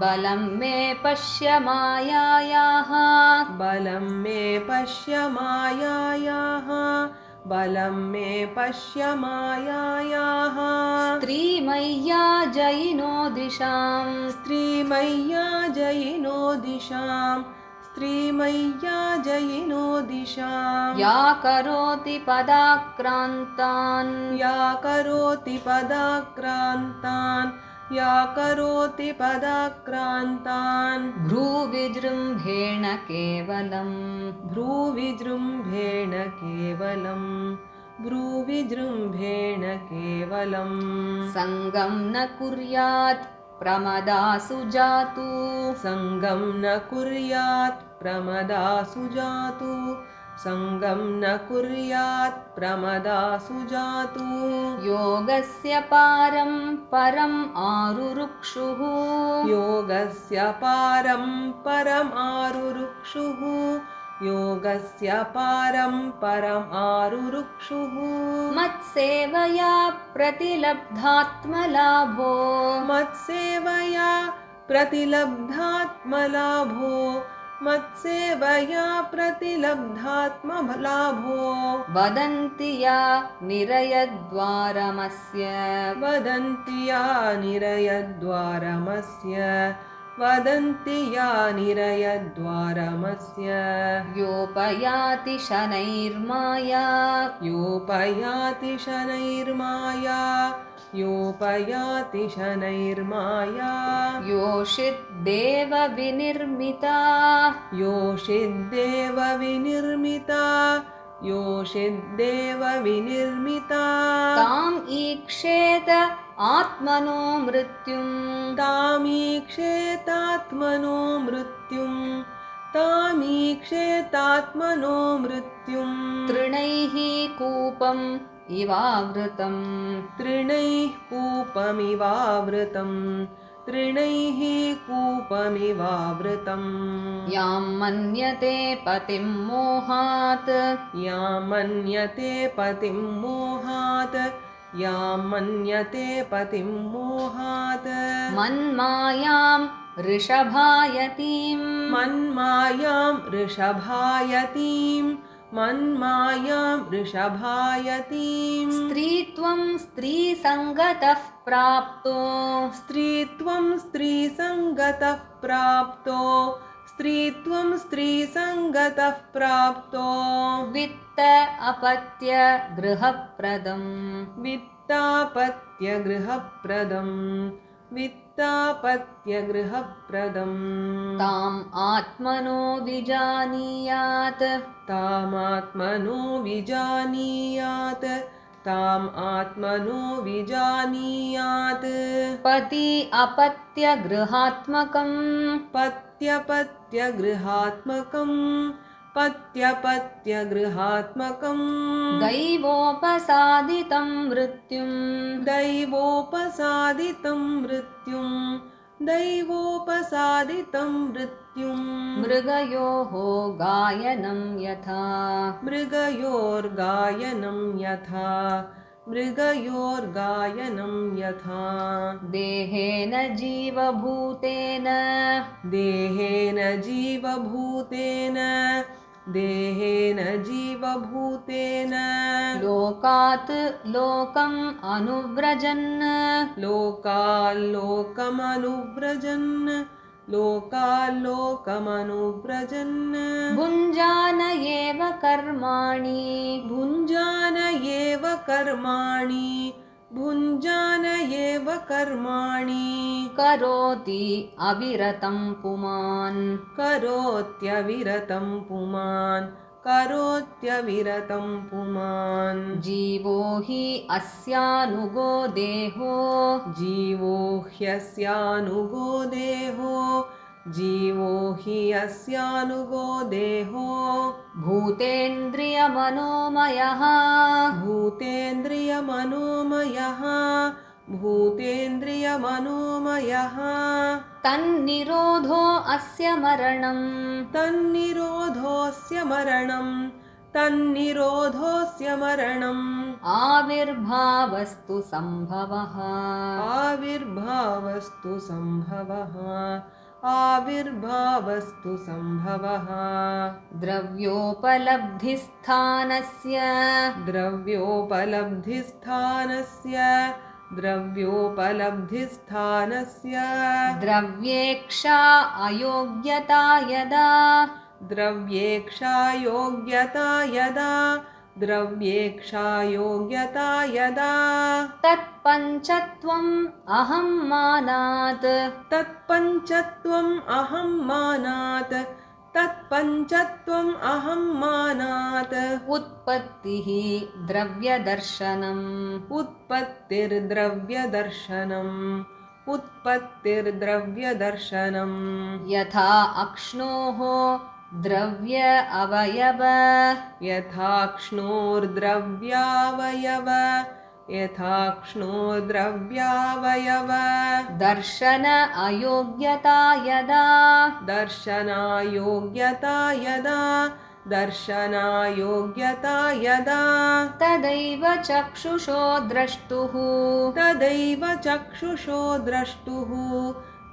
बलं मे पश्य मायायाः बलं मे पश्य मायायाः बलं मे पश्य मायायाः स्त्रीमय्या जयिनो दिशां स्त्रीमय्या जयिनो दिशां स्त्रीमय्या जयिनो दिशां या करोति पदाक्रान्तान् या करोति पदाक्रान्तान् या करोति पदाक्रान्तान् भ्रूविजृम्भेण केवलम् भ्रूविजृम्भेण केवलम् भ्रूविजृम्भेण केवलम् सङ्गं न कुर्यात् प्रमदासु जातु सङ्गं न कुर्यात् प्रमदासु जातु सङ्गं न कुर्यात् प्रमदासु जातु योगस्य पारं परम् आरुरुक्षुः योगस्य पारं परम् आरुरुक्षुः योगस्य पारं परम् आरुरुक्षुः मत्सेवया प्रतिलब्धात्मलाभो मत्सेवया प्रतिलब्धात्मलाभो मत्सेवया प्रतिलब्धात्मलाभो वदन्ति या निरयद्वारमस्य वदन्ति या निरयद्वारमस्य वदन्ति या निरयद्वारमस्य योपयाति शनैर्माया योपयाति शनैर्माया योपयाति शनैर्माया योषिद्देव विनिर्मिता योषिद्देव विनिर्मिता योषिद्देव विनिर्मिता ताम् ईक्षेत आत्मनो मृत्युं तामीक्षेतात्मनो मृत्युं तामीक्षेतात्मनो मृत्युं तृणैः कूपम् इवावृतम् तृणैः कूपमिवावृतम् तृणैः कूपमिवावृतम् यां मन्यते पतिं मोहात् यां मन्यते पतिं मोहात् यां मन्यते पतिं मोहात् मन्मायां वृषभायतीं मन्मायां वृषभायतीं मन्मायां वृषभायतीं स्त्रीत्वं स्त्रीसङ्गतः प्राप्तो स्त्रीत्वं स्त्रीसङ्गतः प्राप्तो स्त्रीत्वं स्त्रीसङ्गतः प्राप्तो वित्त अपत्य गृहप्रदम् वित्तापत्यगृहप्रदम् वित्तापत्यगृहप्रदम् ताम् आत्मनो विजानीयात् तामात्मनो विजानीयात् ताम् आत्मनो विजानीयात् पति अपत्य गृहात्मकम् पत्यपत्यगृहात्मकम् पत्यपत्यगृहात्मकम् दैवोपसादितं मृत्युं दैवोपसादितं मृत्युं दैवोपसादितं मृत्युं मृगयोः गायनं यथा मृगयोर्गायनं यथा मृगयोर्गायनं यथा देहेन जीवभूतेन देहेन जीवभूतेन देहेन जीवभूतेन लोकात् लोकम् अनुव्रजन् लोकाल्लोकमनुव्रजन् लोकाल्लोकमनुव्रजन् भुञ्जान एव कर्माणि भुञ्जान एव कर्माणि भुञ्जान एव कर्माणि करोति अविरतं पुमान् करोत्यविरतं पुमान् करोत्यविरतं पुमान् जीवो हि अस्यानुगो देहो जीवो ह्यस्यानुगो देहो जीवो हि अस्यानुगो देहो भूतेन्द्रियमनोमयः भूतेन्द्रियमनोमयः भूतेन्द्रियमनोमयः तन्निरोधो अस्य मरणम् तन्निरोधोऽस्य मरणम् तन्निरोधोऽस्य मरणम् आविर्भावस्तु सम्भवः आविर्भावस्तु सम्भवः आविर्भावस्तु सम्भवः द्रव्योपलब्धिस्थानस्य द्रव्योपलब्धिस्थानस्य द्रव्योपलब्धिस्थानस्य द्रव्येक्षा अयोग्यता यदा द्रव्येक्षायोग्यता यदा द्रव्येक्षायोग्यता यदा तत्पञ्चत्वम् अहं मानात् तत्पञ्चत्वम् अहं मानात् तत्पञ्चत्वम् अहं मानात् उत्पत्तिः द्रव्यदर्शनम् उत्पत्तिर्द्रव्यदर्शनम् उत्पत्तिर्द्रव्यदर्शनम् यथा अक्ष्णोः द्रव्य अवयव यथाक्ष्णोर्द्रव्यावयव यथाक्ष्णोर्द्रव्यावयव दर्शन अयोग्यता यदा दर्शनायोग्यता यदा दर्शनायोग्यता यदा तदैव चक्षुषो द्रष्टुः तदैव चक्षुषो द्रष्टुः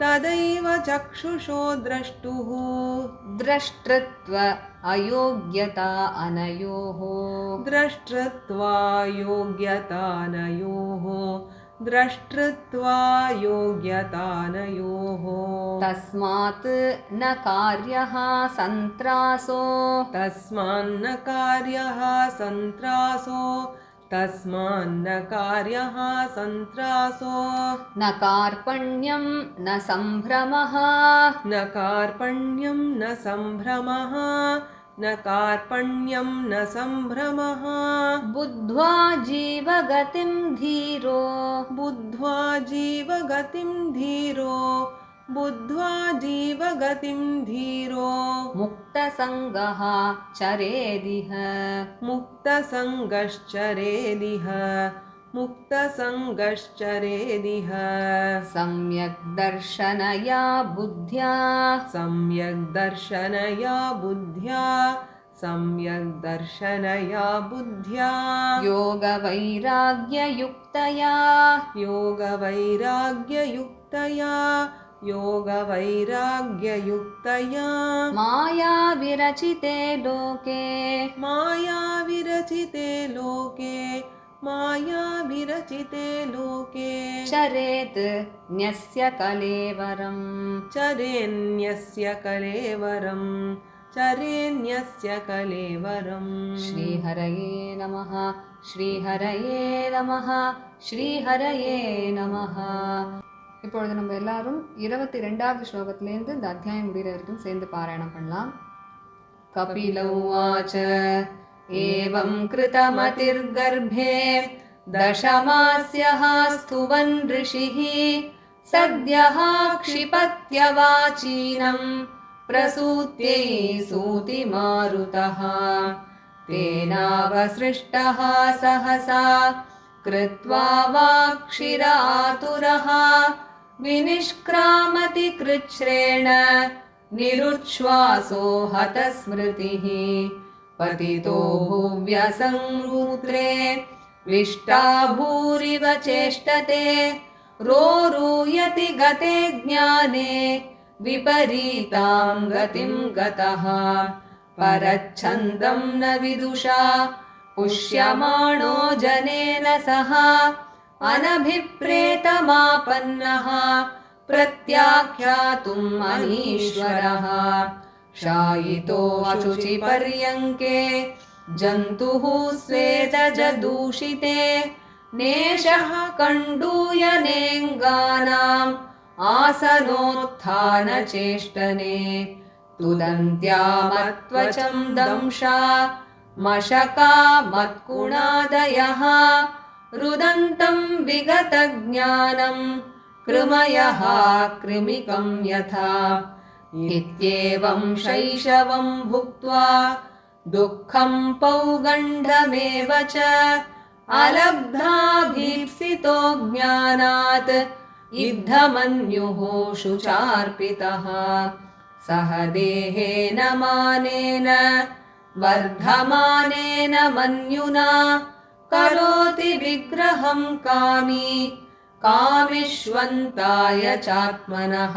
तदैव चक्षुषो द्रष्टुः द्रष्टृत्व अयोग्यता अनयोः द्रष्टृत्वा योग्यतानयोः द्रष्टृत्वा योग्यतानयोः तस्मात् न कार्यः सन्त्रासो तस्मान्न कार्यः सन्त्रासो तस्मान्न कार्यः सन्त्रासो न कार्पण्यं न सम्भ्रमः न कार्पण्यं न सम्भ्रमः न कार्पण्यं न सम्भ्रमः बुद्ध्वा जीवगतिं धीरो बुद्ध्वा जीवगतिं धीरो बुद्ध्वा जीवगतिं धीरो मुक्तसङ्गः चरेदिह मुक्तसङ्गश्चरेदिह मुक्तसङ्गश्चरेदिह सम्यक् दर्शनया बुद्ध्या सम्यक् दर्शनया बुद्ध्या सम्यक् दर्शनया बुद्ध्या योगवैराग्ययुक्तया योगवैराग्ययुक्तया योगवैराग्ययुक्तया माया विरचिते लोके माया विरचिते लोके माया विरचिते लोके चरेत् न्यस्य कलेवरम् चरेन्यस्य कलेवरम् चरेन्यस्य कलेवरम् श्रीहरये नमः श्रीहरये नमः श्रीहरये நமः. இப்பொழுது நம்ம எல்லாரும் 22வது ஸ்லோகத்திலேருந்து இந்த அத்தியாயம் முடிகிற வரைக்கும் சேர்ந்து பாராயணம் பண்ணலாம். கபிலௌவாச்ச एवं कृतमतिर्गर्भे दशमास्यः स्तुवन् ऋषिः सद्यः क्षिपत्यवाचीनं प्रसूत्यै सूतिमारुतः तेनावसृष्टः सहसा कृत्वा वाक्षिरातुरः विनिष्क्रामति कृच्छ्रेण निरुच्छ्वासो हतस्मृतिः पतितो भुव्यसंरूत्रे विष्टा भूरिव चेष्टते रोरूयति गते ज्ञाने विपरीतां गतिं गतः परच्छन्दं न विदुषा पुष्यमाणो जनेन सह अनभिप्रेतमापन्नः प्रत्याख्यातुम् अनीश्वरः शायितो अशुचिपर्यङ्के जन्तुः स्वेदजदूषिते नेशः कण्डूयनेङ्गानाम् आसनोत्थानचेष्टने तुदन्त्यामत्वचं दंशा मशका मत्कुणादयः रुदन्तं विगतज्ञानं कृमयः कृमिकं यथा इत्येवं शैशवं भुक्त्वा दुःखं पौगण्डमेव च अलब्धाभीप्सितो ज्ञानात् इद्धमन्युः शुचार्पितः सह देहेन मानेन वर्धमानेन मन्युना करोति विग्रहं कामी कामिष्वन्ताय चात्मनः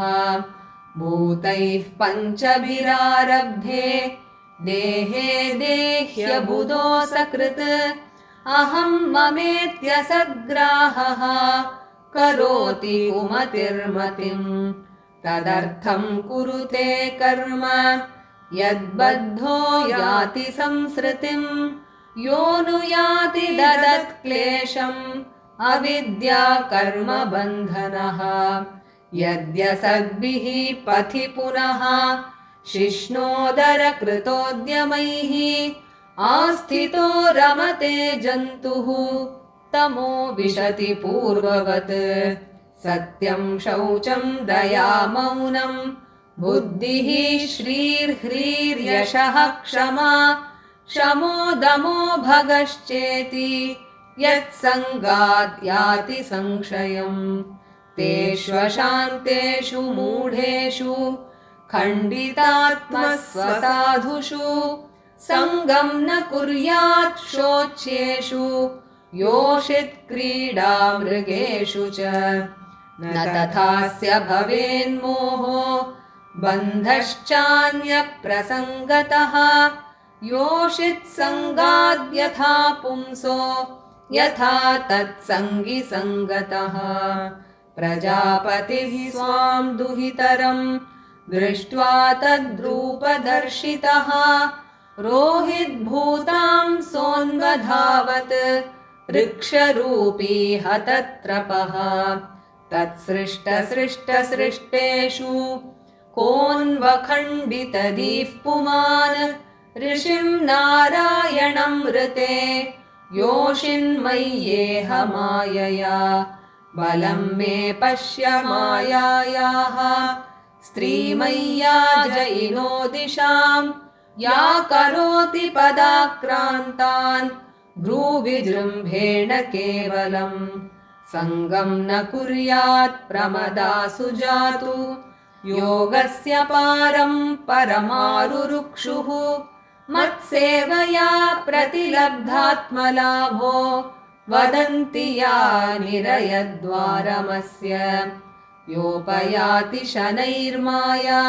भूतैः पञ्चभिरारब्धे देहे देह्यबुधो सकृत् अहं ममेत्यसद्ग्राहः करोति कुमतिर्मतिम् तदर्थं कुरुते कर्म यद्बद्धो याति संसृतिम् यो नु याति ददत्क्लेशम् अविद्या कर्म बन्धनः यद्यसद्भिः पथि पुनः शिष्णोदरकृतोद्यमैः आस्थितो रमते जन्तुः तमो विशति पूर्ववत् सत्यं शौचं दया मौनं बुद्धिः श्रीर्ह्रीर्यशः क्षमा शमो दमो भगश्चेति यत्सङ्गात् याति संशयम् तेष्वशान्तेषु मूढेषु खण्डितात्मस्वसाधुषु सङ्गं न कुर्यात् शोच्येषु योषित् क्रीडा मृगेषु च न तथास्य भवेन्मोहो बन्धश्चान्यप्रसङ्गतः योषित् सङ्गाद्यथा पुंसो यथा तत्सङ्गि सङ्गतः प्रजापतिः स्वां दुहितरं दृष्ट्वा तद्रूपदर्शितः रोहिद्भूतां सोऽन्वधावत् वृक्षरूपी हतत्रपः तत्सृष्टसृष्टसृष्टेषु कोऽन्वखण्डितदीः पुमान् ऋषिं नारायणं ऋते योषिन्मय्येह मायया बलं मे पश्य मायायाः स्त्रीमय्या जयिनो दिशां या करोति पदाक्रान्तान् भ्रूविजृम्भेण केवलम् सङ्गं न कुर्यात् प्रमदासु जातु योगस्य पारं परमारुरुक्षुः मत्सेवया प्रतिलब्धात्मलाभो वदन्ति या निरयद्वारमस्य योपयाति शनैर्माया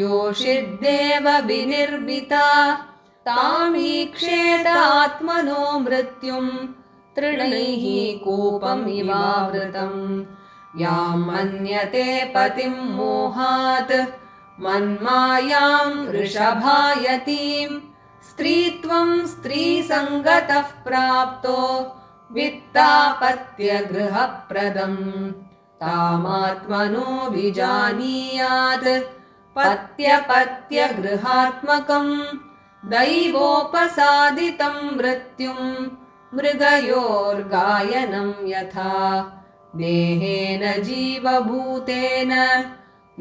योषिद्देव विनिर्मिता तामीक्षेत आत्मनो मृत्युं तृणैः कूपमिवावृतम् यां मन्यते पतिं मोहात् मन्मायां वृषभायतीं स्त्रीत्वं स्त्रीसङ्गतः प्राप्तो वित्तापत्यगृहप्रदम् तामात्मनो विजानीयात् पत्यपत्यगृहात्मकम् दैवोपसादितं मृत्युं मृगयोर्गायनं यथा देहेन जीवभूतेन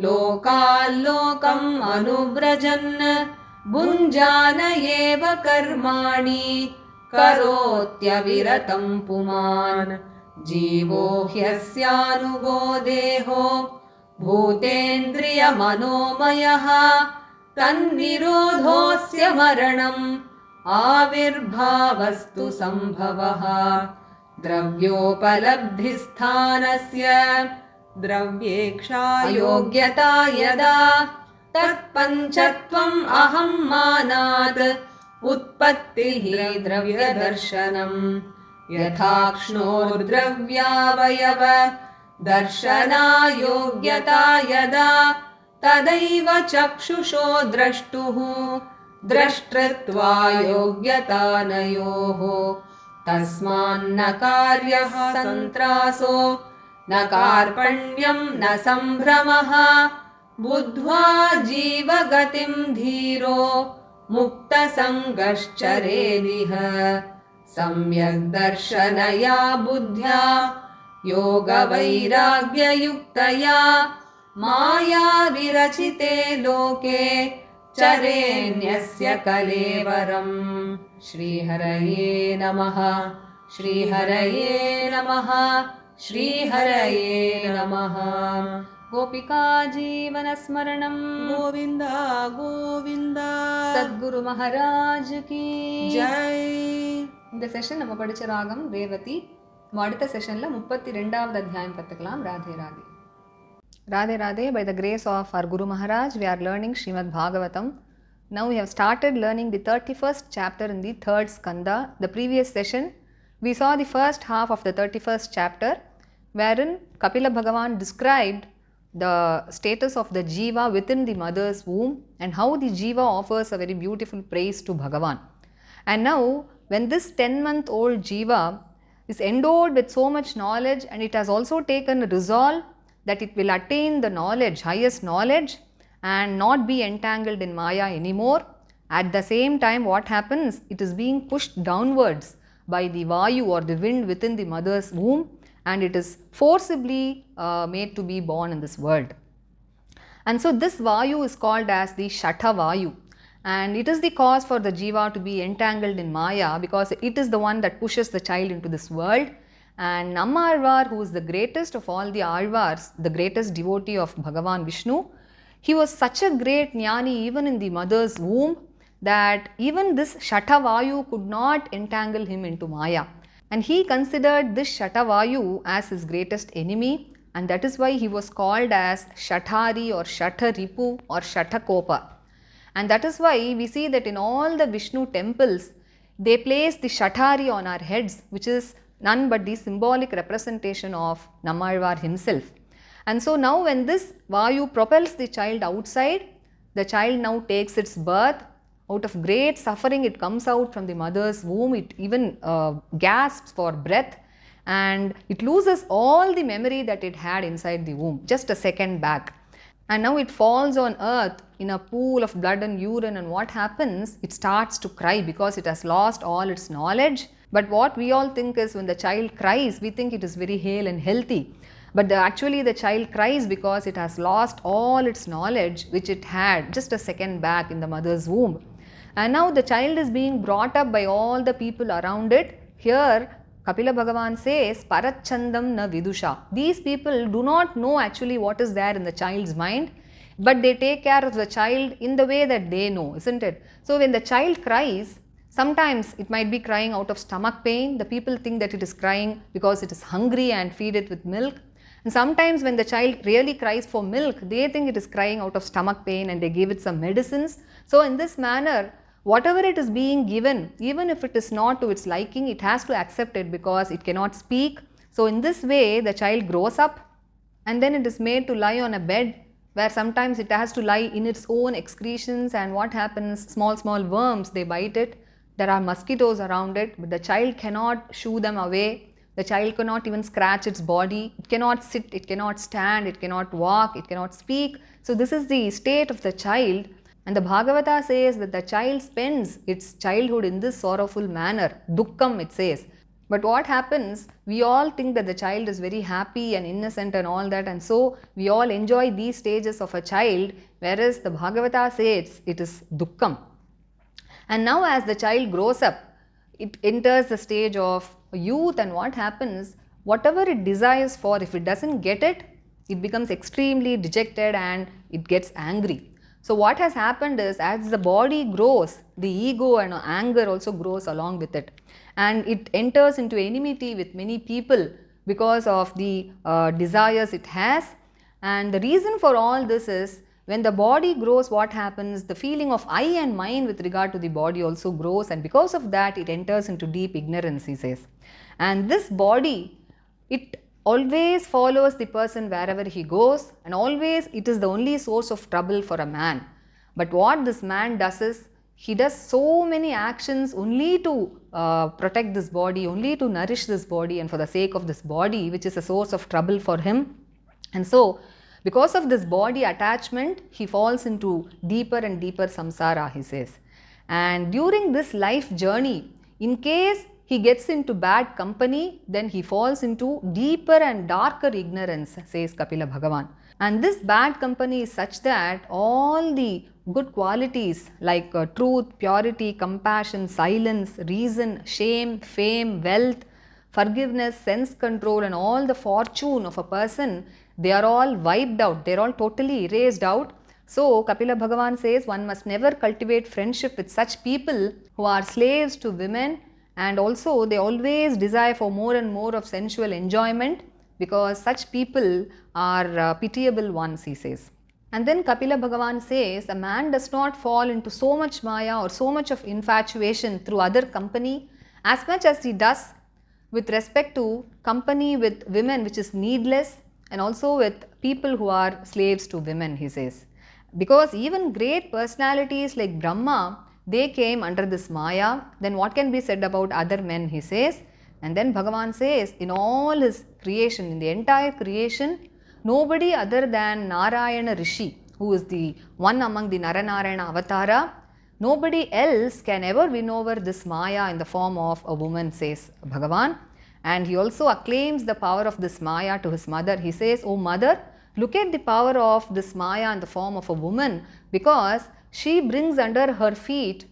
लोकाल्लोकम् अनुव्रजन् भुञ्जान एव कर्माणि करोत्यविरतं पुमान् जीवो ह्यस्यानुगो देहो भूतेन्द्रियमनोमयः तन्निरोधोऽस्य मरणम् आविर्भावस्तु सम्भवः द्रव्योपलब्धिस्थानस्य द्रव्येक्षा योग्यता यदा तत्पञ्चत्वम् अहं मानात् उत्पत्तिः द्रव्यदर्शनम् यथाक्ष्णोर्द्रव्यावयव दर्शनायोग्यता यदा तदैव चक्षुषो द्रष्टुः द्रष्टृत्वा योग्यतानयोः तस्मान्न कार्यः सन्त्रासो न कार्पण्यं न सम्भ्रमः बुद्ध्वा जीवगतिं धीरो मुक्तसङ्गश्चरेदिह सम्यग् दर्शनया बुद्ध्या योगवैराग्ययुक्तया माया विरचिते लोके चरेण्यस्य कलेवरम्। श्रीहरये नमः। श्रीहरये नमः। श्रीहरये नमः। गोपिका जीवनस्मरणं गोविन्द गोविन्द சத்குரு மகாராஜ் கி जय। இந்த செஷன் நம்ம படிச்ச ராகம் ரேவதி. நம்ம அடுத்த செஷன்ல 32வது அத்தியாயம் கத்துக்கலாம். Radhe Radhe. Radhe Radhe. By the grace of our Guru Maharaj, we are learning Srimad Bhagavatam. Now we have started learning the 31st chapter in the 3rd skanda. The previous session, we saw the first half of the 31st chapter, wherein Kapila Bhagavan described the status of the jiva within the mother's womb and how the jiva offers a very beautiful praise to Bhagavan. And now, when this 10-month-old jiva is endowed with so much knowledge, and it has also taken a resolve that it will attain the knowledge, highest knowledge, and not be entangled in Maya anymore. At the same time, what happens? It is being pushed downwards by the Vayu or the wind within the mother's womb, and it is forcibly made to be born in this world. And so this Vayu is called as the Shatha Vayu, and it is the cause for the jiva to be entangled in Maya, because it is the one that pushes the child into this world. And Nammalvar, who is the greatest of all the Alvars, the greatest devotee of Bhagavan Vishnu, he was such a great jnani even in the mother's womb that even this Shatavayu could not entangle him into Maya. And he considered this Shatavayu as his greatest enemy, and that is why he was called as Shathari or Shatharipu or Shathakopa. And that is why we see that in all the Vishnu temples, they place the Shathari on our heads, which is none but the symbolic representation of Nammalvar himself. And so now when this Vayu propels the child outside, the child now takes its birth. Out of great suffering, it comes out from the mother's womb. It even gasps for breath, and it loses all the memory that it had inside the womb just a second back. And now it falls on earth in a pool of blood and urine, and what happens? It starts to cry because it has lost all its knowledge. But what we all think is when the child cries, we think it is very hale and healthy. But actually the child cries because it has lost all its knowledge which it had just a second back in the mother's womb. And now the child is being brought up by all the people around it. Here Kapila Bhagavan says, Parachandam na vidusha. These people do not know actually what is there in the child's mind, but they take care of the child in the way that they know, isn't it? So when the child cries, sometimes it might be crying out of stomach pain. The people think that it is crying because it is hungry and feed it with milk. And sometimes when the child really cries for milk, they think it is crying out of stomach pain and they give it some medicines. So in this manner, whatever it is being given, even if it is not to its liking, it has to accept it because it cannot speak. So in this way, the child grows up, and then it is made to lie on a bed where sometimes it has to lie in its own excretions, and what happens? Small worms, they bite it. There are mosquitoes around it, but the child cannot shoo them away. The child cannot even scratch its body. It cannot sit, it cannot stand, it cannot walk, it cannot speak. So this is the state of the child. And the Bhagavata says that the child spends its childhood in this sorrowful manner. Dukkam, it says. But what happens? We all think that the child is very happy and innocent and all that, and so we all enjoy these stages of a child, whereas the Bhagavata says it is dukkam. And now as the child grows up, it enters the stage of youth, and what happens? Whatever it desires for, if it doesn't get it, it becomes extremely dejected and it gets angry. So what has happened is, as the body grows, the ego and anger also grows along with it, and it enters into enmity with many people because of the desires it has. And the reason for all this is, when the body grows, what happens? The feeling of I and mine with regard to the body also grows, and because of that it enters into deep ignorance, he says. And this body, it always follows the person wherever he goes, and always it is the only source of trouble for a man. But what this man does is, he does so many actions only to protect this body, only to nourish this body, and for the sake of this body, which is a source of trouble for him. And so Because of this body attachment, he falls into deeper and deeper samsara, he says. And during this life journey, in case he gets into bad company, then he falls into deeper and darker ignorance, says Kapila Bhagavan. And this bad company is such that all the good qualities like truth, purity, compassion, silence, reason, shame, fame, wealth, forgiveness, sense control, and all the fortune of a person, they are all wiped out, they are all totally erased out. So Kapila Bhagavan says one must never cultivate friendship with such people who are slaves to women, and also they always desire for more and more of sensual enjoyment, because such people are pitiable ones, he says. And then Kapila Bhagavan says a man does not fall into so much maya or so much of infatuation through other company as much as he does with respect to company with women, which is needless, and also with people who are slaves to women, he says. Because even great personalities like Brahma, they came under this maya, then what can be said about other men, he says. And then Bhagavan says, in all his creation, in the entire creation, nobody other than Narayana Rishi, who is the one among the Naranarayana Avatara, nobody else can ever win over this maya in the form of a woman, says Bhagavan. And he also acclaims the power of this maya to his mother. He says, "O mother, look at the power of this maya in the form of a woman, because she brings under her feet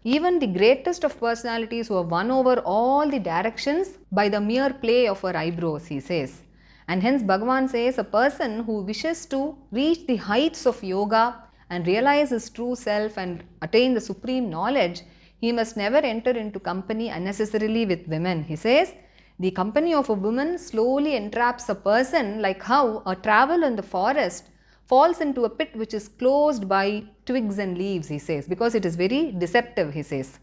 even the greatest of personalities who have won over all the directions by the mere play of her eyebrows," he says. And hence Bhagavan says a person who wishes to reach the heights of yoga and realize his true self and attain the supreme knowledge, he must never enter into company unnecessarily with women. He says, the company of a woman slowly entraps a person, like how a traveler in the forest falls into a pit which is closed by twigs and leaves, he says, because it is very deceptive, he says.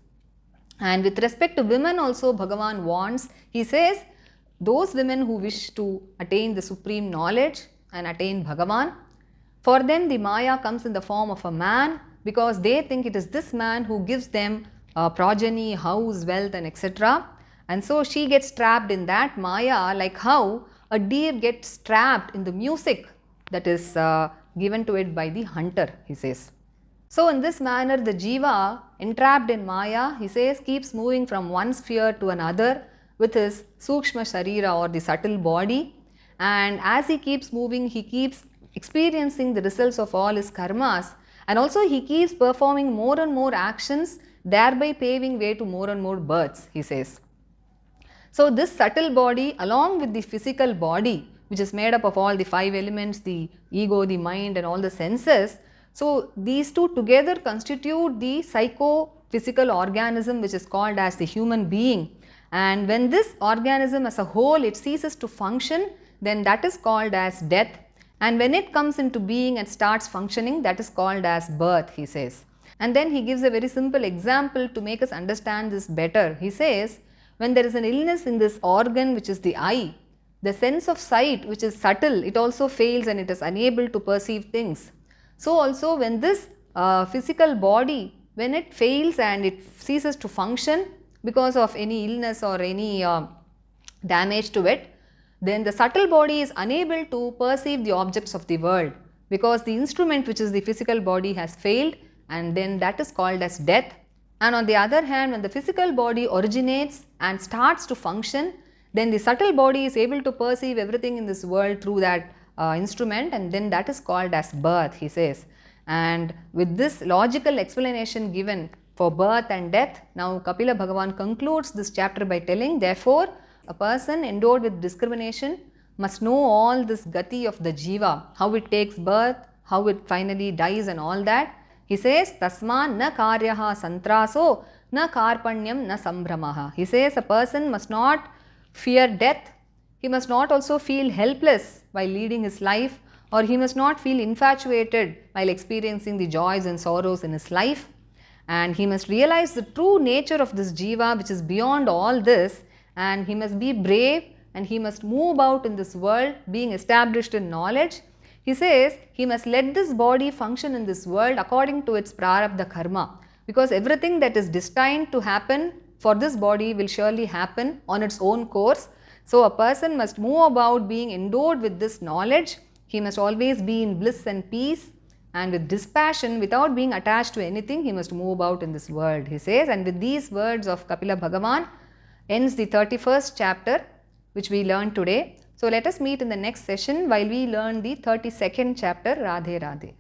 And with respect to women also, Bhagavan warns, he says, those women who wish to attain the supreme knowledge and attain Bhagavan, for them the maya comes in the form of a man, because they think it is this man who gives them progeny, house, wealth, and etc. And so she gets trapped in that maya, like how a deer gets trapped in the music that is given to it by the hunter, he says. So in this manner, the jiva, entrapped in maya, he says, keeps moving from one sphere to another with his sukshma sharira, or the subtle body. And as he keeps moving, he keeps experiencing the results of all his karmas, and also he keeps performing more and more actions, thereby paving way to more and more births, he says. So this subtle body, along with the physical body, which is made up of all the five elements, the ego, the mind, and all the senses, so these two together constitute the psycho-physical organism which is called as the human being. And when this organism as a whole, it ceases to function, then that is called as death. And when it comes into being and starts functioning, that is called as birth, he says. And then he gives a very simple example to make us understand this better. He says, when there is an illness in this organ which is the eye, the sense of sight which is subtle, it also fails and it is unable to perceive things. So also when this physical body, when it fails and it ceases to function because of any illness or any damage to it, then the subtle body is unable to perceive the objects of the world, because the instrument which is the physical body has failed, and then that is called as death. And on the other hand, when the physical body originates and starts to function, then the subtle body is able to perceive everything in this world through that instrument, and then that is called as birth, he says. And with this logical explanation given for birth and death, now Kapila Bhagavan concludes this chapter by telling, therefore, a person endowed with discrimination must know all this gati of the jiva, how it takes birth, how it finally dies and all that. He says, tasman na karyaha santraso na karpanyam na sambhramaha. He says a person must not fear death, he must not also feel helpless while leading his life, or he must not feel infatuated while experiencing the joys and sorrows in his life. And he must realize the true nature of this jiva which is beyond all this, and he must be brave and he must move about in this world being established in knowledge. He says he must let this body function in this world according to its prarabdha karma, because everything that is destined to happen for this body will surely happen on its own course. So a person must move about being endowed with this knowledge. He must always be in bliss and peace, and with dispassion, without being attached to anything, he must move about in this world, he says. And with these words of Kapila Bhagavan ends the 31st chapter which we learned today. So let us meet in the next session while we learn the 32nd chapter, Radhe Radhe.